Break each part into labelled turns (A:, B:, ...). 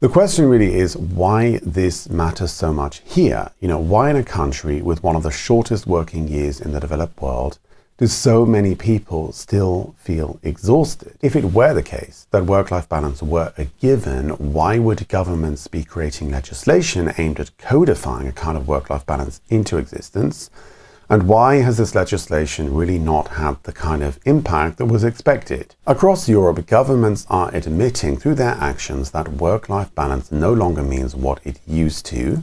A: The question really is why this matters so much here. Why in a country with one of the shortest working years in the developed world do so many people still feel exhausted? If it were the case that work-life balance were a given, why would governments be creating legislation aimed at codifying a kind of work-life balance into existence? And why has this legislation really not had the kind of impact that was expected? Across Europe, governments are admitting through their actions that work-life balance no longer means what it used to,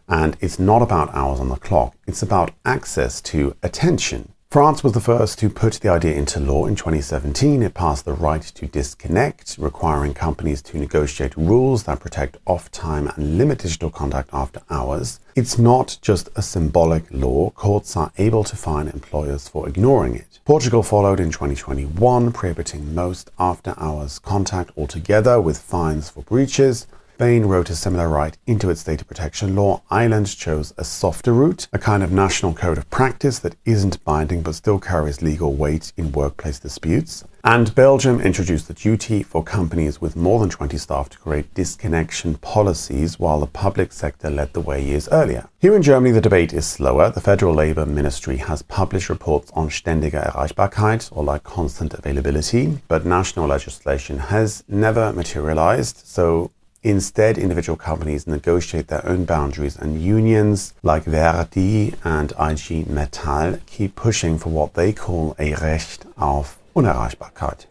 A: and it's not about hours on the clock, it's about access to attention. France was the first to put the idea into law in 2017. It passed the right to disconnect, requiring companies to negotiate rules that protect off-time and limit digital contact after hours. It's not just a symbolic law. Courts are able to fine employers for ignoring it. Portugal followed in 2021, prohibiting most after-hours contact altogether with fines for breaches. Spain wrote a similar right into its data protection law. Ireland chose a softer route, a kind of national code of practice that isn't binding but still carries legal weight in workplace disputes. And Belgium introduced the duty for companies with more than 20 staff to create disconnection policies, while the public sector led the way years earlier. Here in Germany, the debate is slower. The Federal Labor Ministry has published reports on ständige Erreichbarkeit, or like constant availability, but national legislation has never materialized. So instead, individual companies negotiate their own boundaries, and unions like Verdi and IG Metall keep pushing for what they call a Recht auf Unerreichbarkeit,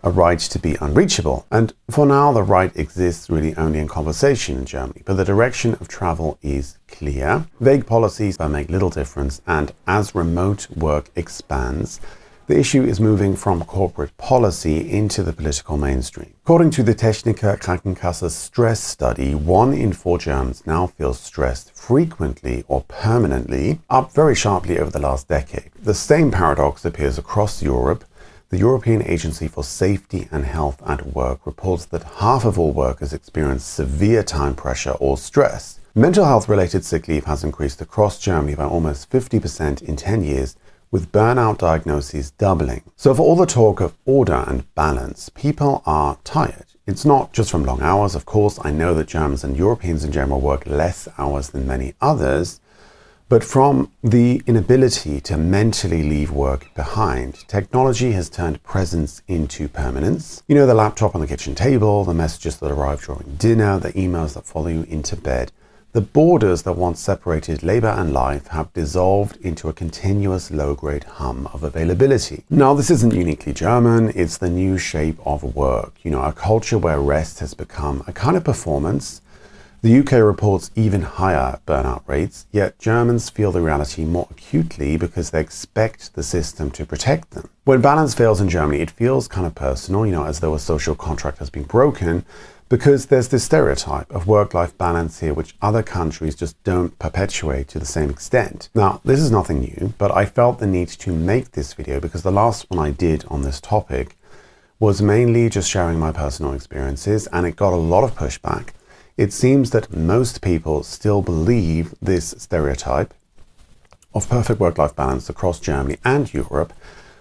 A: a right to be unreachable. And for now, the right exists really only in conversation in Germany, but the direction of travel is clear. Vague policies make little difference, and as remote work expands, the issue is moving from corporate policy into the political mainstream. According to the Techniker Krankenkasse stress study, 1 in 4 Germans now feels stressed frequently or permanently, up very sharply over the last decade. The same paradox appears across Europe. The European Agency for Safety and Health at Work reports that half of all workers experience severe time pressure or stress. Mental health-related sick leave has increased across Germany by almost 50% in 10 years, with burnout diagnoses doubling. So for all the talk of order and balance, people are tired. It's not just from long hours, of course. I know that Germans and Europeans in general work less hours than many others, but from the inability to mentally leave work behind. Technology has turned presence into permanence. The laptop on the kitchen table, the messages that arrive during dinner, the emails that follow you into bed. The borders that once separated labor and life have dissolved into a continuous low-grade hum of availability. Now, this isn't uniquely German. It's the new shape of work. A culture where rest has become a kind of performance. The UK reports even higher burnout rates, yet Germans feel the reality more acutely because they expect the system to protect them. When balance fails in Germany, it feels kind of personal, as though a social contract has been broken, because there's this stereotype of work-life balance here which other countries just don't perpetuate to the same extent. Now, this is nothing new, but I felt the need to make this video because the last one I did on this topic was mainly just sharing my personal experiences, and it got a lot of pushback. It seems that most people still believe this stereotype of perfect work-life balance across Germany and Europe.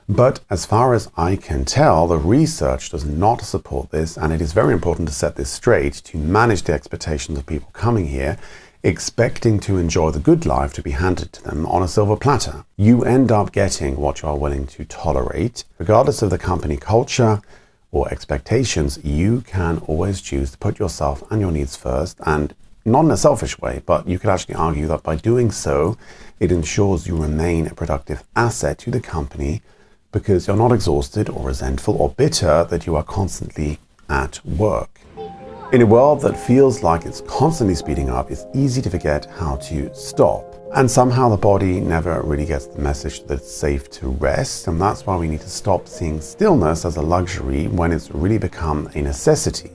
A: But as far as I can tell, the research does not support this, and it is very important to set this straight to manage the expectations of people coming here, expecting to enjoy the good life to be handed to them on a silver platter. You end up getting what you are willing to tolerate. Regardless of the company culture or expectations, you can always choose to put yourself and your needs first, and not in a selfish way, but you could actually argue that by doing so, it ensures you remain a productive asset to the company, because you're not exhausted or resentful or bitter that you are constantly at work. In a world that feels like it's constantly speeding up, it's easy to forget how to stop. And somehow the body never really gets the message that it's safe to rest, and that's why we need to stop seeing stillness as a luxury when it's really become a necessity.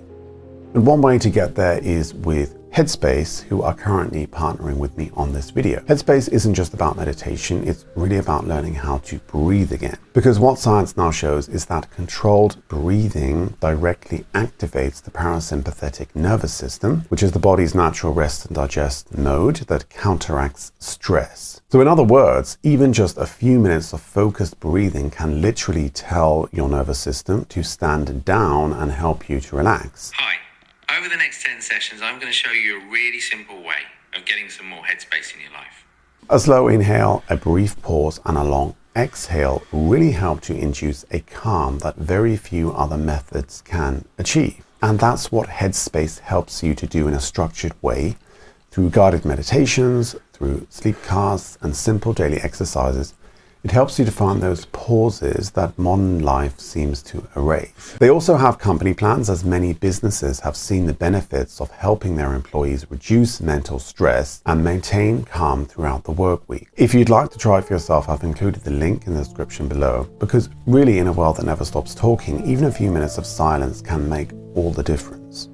A: And one way to get there is with Headspace, who are currently partnering with me on this video. Headspace isn't just about meditation, it's really about learning how to breathe again. Because what science now shows is that controlled breathing directly activates the parasympathetic nervous system, which is the body's natural rest and digest mode that counteracts stress. So in other words, even just a few minutes of focused breathing can literally tell your nervous system to stand down and help you to relax.
B: Hi. Over the next 10 sessions, I'm going to show you a really simple way of getting some more headspace in your life.
A: A slow inhale, a brief pause, and a long exhale really help to induce a calm that very few other methods can achieve. And that's what Headspace helps you to do in a structured way through guided meditations, through sleep casts, and simple daily exercises. It helps you to find those pauses that modern life seems to erase. They also have company plans, as many businesses have seen the benefits of helping their employees reduce mental stress and maintain calm throughout the work week. If you'd like to try it for yourself, I've included the link in the description below, because really, in a world that never stops talking, even a few minutes of silence can make all the difference.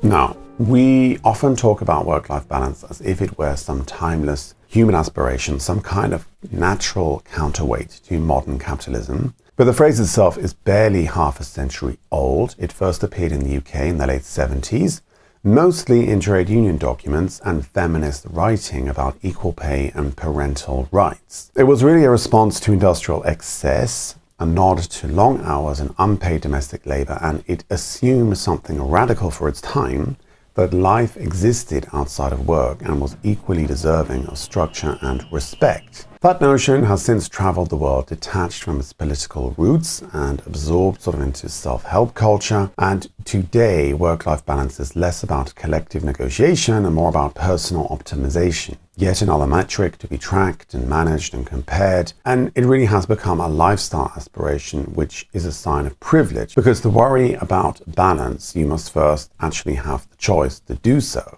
A: Now, we often talk about work-life balance as if it were some timeless human aspiration, some kind of natural counterweight to modern capitalism. But the phrase itself is barely half a century old. It first appeared in the UK in the late 70s, mostly in trade union documents and feminist writing about equal pay and parental rights. It was really a response to industrial excess, a nod to long hours and unpaid domestic labor, and it assumed something radical for its time, that life existed outside of work and was equally deserving of structure and respect. That notion has since traveled the world, detached from its political roots and absorbed sort of into self-help culture. And today, work-life balance is less about collective negotiation and more about personal optimization. Yet another metric to be tracked and managed and compared. And it really has become a lifestyle aspiration, which is a sign of privilege, because to worry about balance, you must first actually have the choice to do so.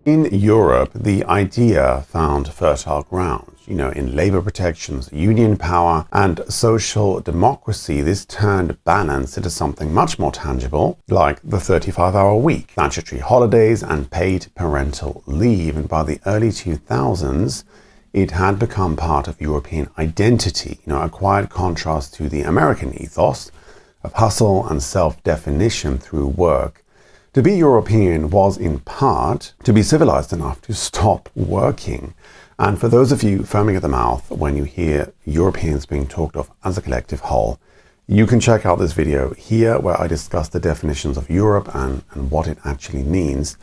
A: In Europe, the idea found fertile ground. In labor protections, union power, and social democracy, this turned balance into something much more tangible, like the 35-hour week, statutory holidays, and paid parental leave. And by the early 2000s, it had become part of European identity, a quiet contrast to the American ethos of hustle and self-definition through work. To be European was, in part, to be civilized enough to stop working. And for those of you foaming at the mouth when you hear Europeans being talked of as a collective whole, you can check out this video here where I discuss the definitions of Europe and what it actually means.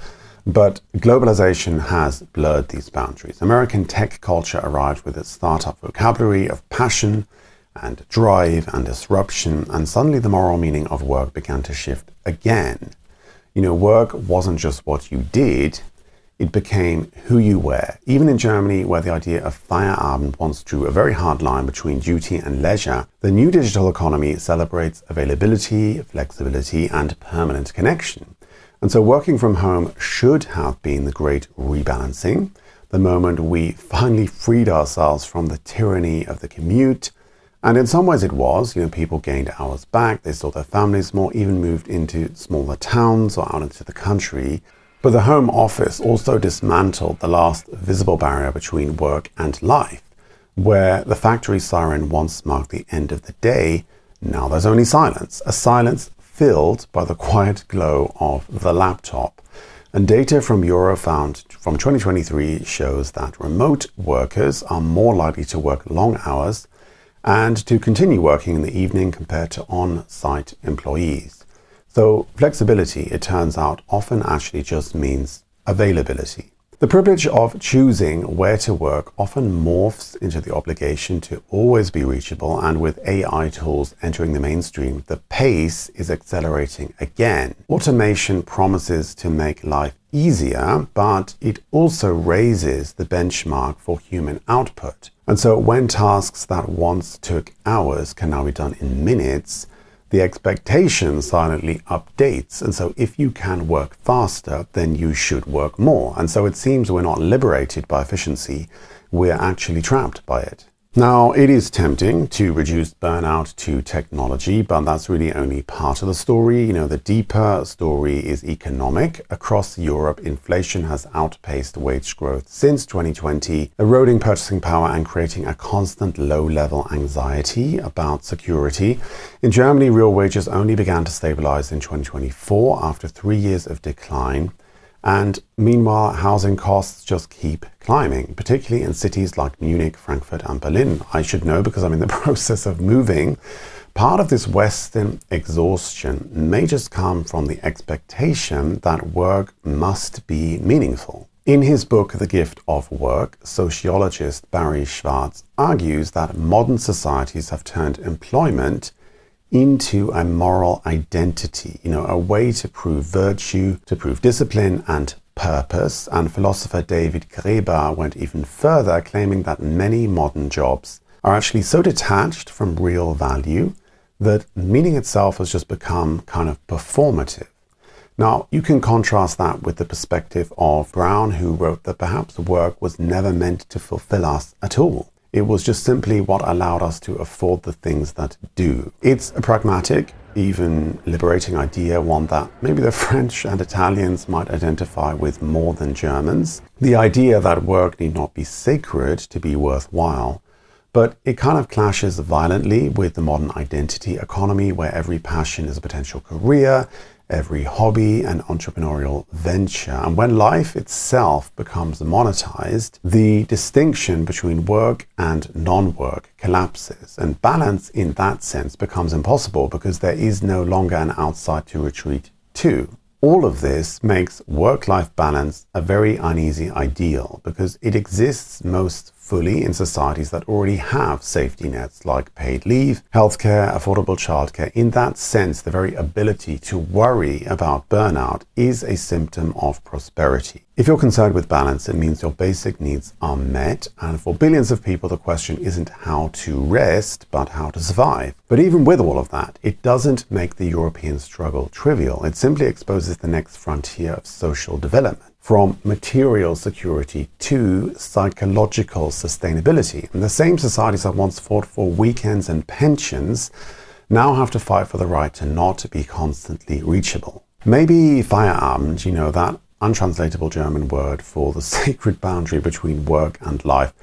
A: But globalization has blurred these boundaries. American tech culture arrived with its startup vocabulary of passion and drive and disruption, and suddenly the moral meaning of work began to shift again. Work wasn't just what you did, it became who you were. Even in Germany, where the idea of Feierabend once drew a very hard line between duty and leisure, the new digital economy celebrates availability, flexibility, and permanent connection. And so working from home should have been the great rebalancing, the moment we finally freed ourselves from the tyranny of the commute. And in some ways it was, people gained hours back, they saw their families more, even moved into smaller towns or out into the country. But the home office also dismantled the last visible barrier between work and life. Where the factory siren once marked the end of the day, now there's only silence. A silence filled by the quiet glow of the laptop. And data from Eurofound from 2023 shows that remote workers are more likely to work long hours and to continue working in the evening compared to on-site employees. So flexibility, it turns out, often actually just means availability. The privilege of choosing where to work often morphs into the obligation to always be reachable, and with AI tools entering the mainstream, the pace is accelerating again. Automation promises to make life easier, but it also raises the benchmark for human output. And so when tasks that once took hours can now be done in minutes, the expectation silently updates. And so if you can work faster, then you should work more. And so it seems we're not liberated by efficiency, we're actually trapped by it. Now, it is tempting to reduce burnout to technology, but that's really only part of the story. The deeper story is economic. Across Europe, inflation has outpaced wage growth since 2020, eroding purchasing power and creating a constant low-level anxiety about security. In Germany, real wages only began to stabilize in 2024 after 3 years of decline. And meanwhile, housing costs just keep climbing, particularly in cities like Munich, Frankfurt, and Berlin. I should know because I'm in the process of moving part of this Western exhaustion may just come from the expectation that work must be meaningful. In his book, The Gift of Work, sociologist Barry Schwartz argues that modern societies have turned employment into a moral identity, a way to prove virtue, to prove discipline and purpose. And philosopher David Graeber went even further, claiming that many modern jobs are actually so detached from real value that meaning itself has just become kind of performative. Now, you can contrast that with the perspective of Brown, who wrote that perhaps work was never meant to fulfill us at all. It was just simply what allowed us to afford the things that do. It's a pragmatic, even liberating idea, one that maybe the French and Italians might identify with more than Germans. The idea that work need not be sacred to be worthwhile. But it kind of clashes violently with the modern identity economy, where every passion is a potential career, every hobby an entrepreneurial venture. And when life itself becomes monetized, the distinction between work and non-work collapses. And balance in that sense becomes impossible because there is no longer an outside to retreat to. All of this makes work-life balance a very uneasy ideal because it exists most fully in societies that already have safety nets like paid leave, healthcare, affordable childcare. In that sense, the very ability to worry about burnout is a symptom of prosperity. If you're concerned with balance, it means your basic needs are met. And for billions of people, the question isn't how to rest, but how to survive. But even with all of that, it doesn't make the European struggle trivial. It simply exposes the next frontier of social development, from material security to psychological sustainability. And the same societies that once fought for weekends and pensions now have to fight for the right to not be constantly reachable. Maybe Feierabend, that untranslatable German word for the sacred boundary between work and life,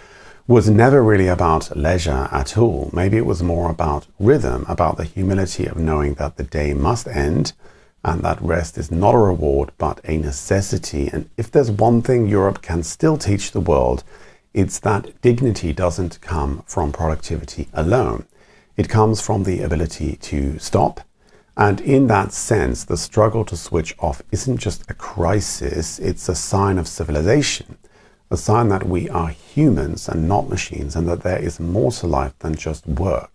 A: was never really about leisure at all. Maybe it was more about rhythm, about the humility of knowing that the day must end and that rest is not a reward but a necessity. And if there's one thing Europe can still teach the world, it's that dignity doesn't come from productivity alone. It comes from the ability to stop. And in that sense, the struggle to switch off isn't just a crisis, it's a sign of civilization, a sign that we are humans and not machines, and that there is more to life than just work.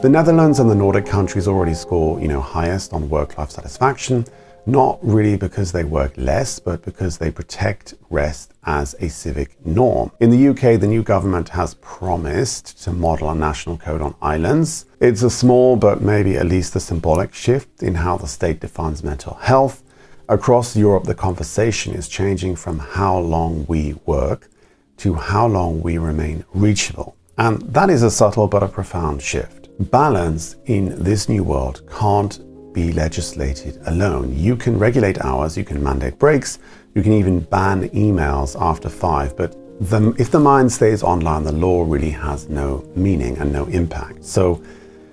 A: The Netherlands and the Nordic countries already score, highest on work-life satisfaction, not really because they work less, but because they protect rest as a civic norm. In the UK, the new government has promised to model a national code on islands. It's a small, but maybe at least a symbolic shift in how the state defines mental health. Across Europe, the conversation is changing from how long we work to how long we remain reachable. And that is a subtle but a profound shift. Balance in this new world can't be legislated alone. You can regulate hours, you can mandate breaks, you can even ban emails after 5, but if the mind stays online, the law really has no meaning and no impact. So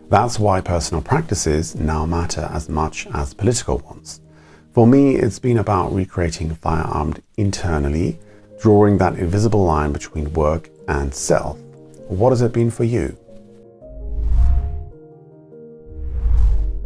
A: that's why personal practices now matter as much as political ones. For me, it's been about recreating Feierabend internally, drawing that invisible line between work and self. What has it been for you?